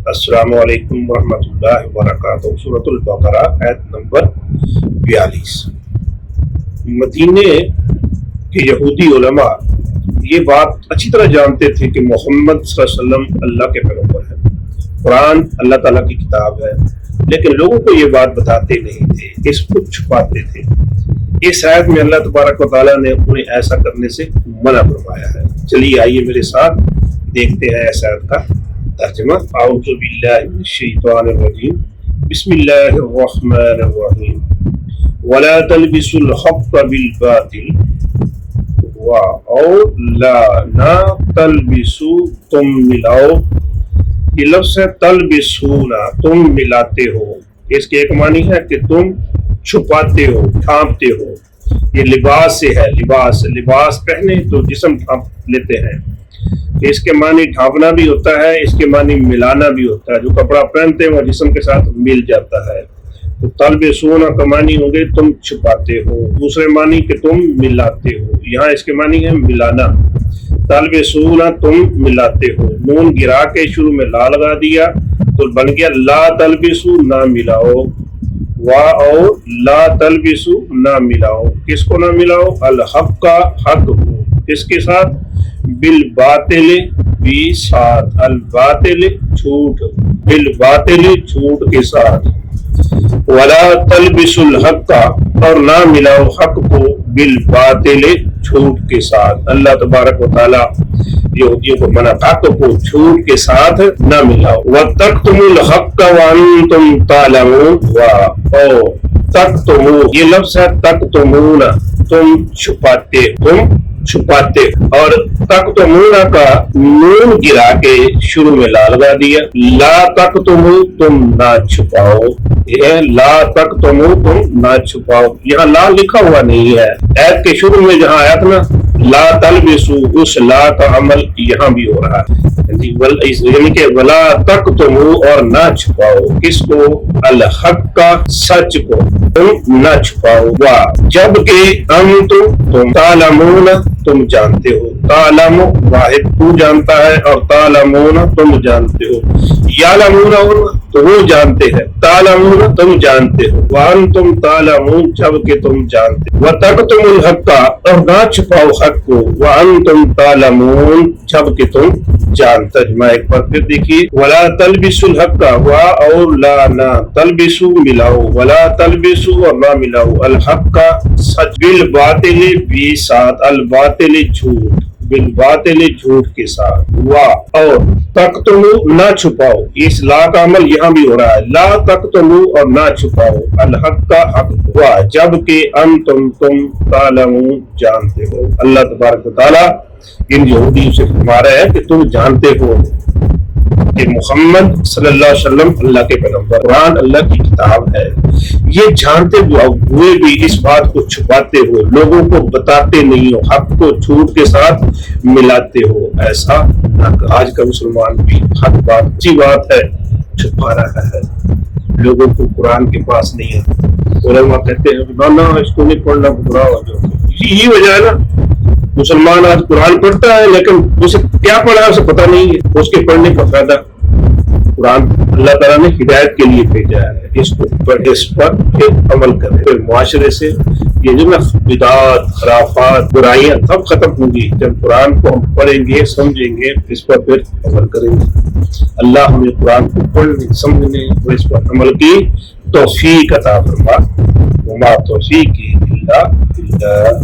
السلام علیکم ورحمۃ اللہ وبرکاتہ۔ سورۃ البقرہ آیت نمبر 42۔ مدینے کے یہودی علماء یہ بات اچھی طرح جانتے تھے کہ محمد صلی اللہ علیہ وسلم اللہ کے پیغمبر ہیں، قرآن اللہ تعالیٰ کی کتاب ہے، لیکن لوگوں کو یہ بات بتاتے نہیں تھے، اس کو چھپاتے تھے۔ اس آیت میں اللہ تبارک و تعالیٰ نے انہیں ایسا کرنے سے منع فرمایا ہے۔ چلیے آئیے میرے ساتھ دیکھتے ہیں اس آیت کا ترجمہ۔ اعوذ باللہ من الشیطان الرجیم، بسم اللہ الرحمن الرحیم۔ ولا تلبسوا الحق بالباطل، اور لا نہ تلبسو تم ملاؤ، یہ لفظ ہے تلبسونا، تم ملاتے ہو۔ اس کے ایک معنی ہے کہ تم چھپاتے ہو، ڈھانپتے ہو۔ یہ لباس سے ہے، لباس پہنے تو جسم ڈھانپ لیتے ہیں۔ اس کے معنی ڈھانپنا بھی ہوتا ہے، اس کے معنی ملانا بھی ہوتا ہے۔ جو کپڑا پہنتے ہیں وہ جسم کے ساتھ مل جاتا ہے۔ تو تلبسونا کا معنی ہوں گے تم چھپاتے ہو، دوسرے معنی کہ تم ملاتے ہو۔ یہاں اس کے معنی ہے ملانا۔ تلبسونا تم ملاتے ہو، نون گرا کے شروع میں لا لگا دیا تو بن گیا لا تلبسو، نہ ملاؤ۔ اور لا تلبسو، نہ ملاؤ، کس کو نہ ملاؤ؟ الحق کا، حق کو، کس کے ساتھ؟ بالباطل، بھی ساتھ، الباطل جھوٹ، بالباطل جھوٹ کے ساتھ۔ ولا تلبسوا الحق، اور نہ ملاؤ حق کو، بالباطل جھوٹ کے ساتھ۔ اللہ تبارک و تعالیٰ یہودیوں کو منع، حق کو جھوٹ کے ساتھ نہ ملاؤ۔ وَتَكْتُمُوا الْحَقَّ وَأَنْتُمْ تَعْلَمُونَ، اور تَكْتُمُوا، یہ لفظ ہے تَكْتُمُونَ، تم چھپاتے، اور تَكْتُمُونَ کا نون گرا کے شروع میں لا لگا دیا۔ لا تَكْتُمُوا، تم نہ چھپاؤ، یہ لا تَكْتُمُوا، تم نہ چھپاؤ۔ یہاں لا لکھا ہوا نہیں ہے، ایت کے شروع میں جہاں آیت نا لا تلبسو، اس لا کا عمل یہاں بھی ہو رہا ہے، یعنی کہ ولا تکتمو، اور نہ چھپاؤ، کس کو؟ الحق کا، سچ کو، تم نہ چھپاؤ۔ جبکہ تم تعلمون، تم جانتے ہو۔ تعلم واحد تو جانتا ہے، اور تعلمون تم جانتے ہو۔ یعلمون تو وہ جانتے ہیں، تعلمون تم جانتے ہو۔ وانتم تعلمون، جبکہ تم جانتے ہو۔ وتکتم الحق، اور نہ چھپاؤ حق کو، وانتم تعلمون، جبکہ تم جانتے۔ ترجمہ ایک بار پھر دیکھیے، ولا تلبسوا الحق، اور لا نہ تلبسو ملاؤ، ولا تلبسو اور نہ ملاؤ، الحق کا سچ، بالباطل بھی ساتھ، الباطل جھوٹ، بالباطل جھوٹ کے ساتھ۔ اور تکتمو، نہ چھپاؤ، اس لا کا عمل یہاں بھی ہو رہا ہے، لا تکتمو، اور نہ چھپاؤ، الحق کا حق، جبکہ تم تعلمون، جانتے ہو۔ اللہ تبارک و تعالیٰ ان یہودیوں سے فرما رہے ہیں کہ تم جانتے ہو کہ محمد صلی اللہ علیہ وسلم اللہ کے پیغمبر، قرآن اللہ کی کتاب ہے۔ یہ جانتے ہوئے بھی اس بات کو چھپاتے ہو، لوگوں کو بتاتے نہیں ہو، حق کو جھوٹ کے ساتھ ملاتے ہو۔ ایسا نہ کہ آج کا مسلمان بھی حق بات، اچھی بات ہے، چھپا رہا ہے، لوگوں کو قرآن کے پاس نہیں ہے۔ علماء کہتے ہیں نہ اس کو نہیں پڑھنا، برا ہو جاؤ۔ یہی وجہ ہے نا، مسلمان آج قرآن پڑھتا ہے لیکن اسے کیا پڑھا ہے اسے پتہ نہیں ہے، اس کے پڑھنے کا فائدہ۔ قرآن اللہ تعالیٰ نے ہدایت کے لیے بھیجا ہے، اس کو پڑھے، اس پر پھر عمل کرے، پھر معاشرے سے یہ جو نا بدعات، خرافات، برائیاں سب ختم ہوں گی جب قرآن کو ہم پڑھیں گے، سمجھیں گے، اس پر پھر عمل کریں گے۔ اللہ ہمیں قرآن کو پڑھنے، سمجھنے اور اس پر عمل کی توفیق عطا فرما۔ وما توفیقی الا باللہ۔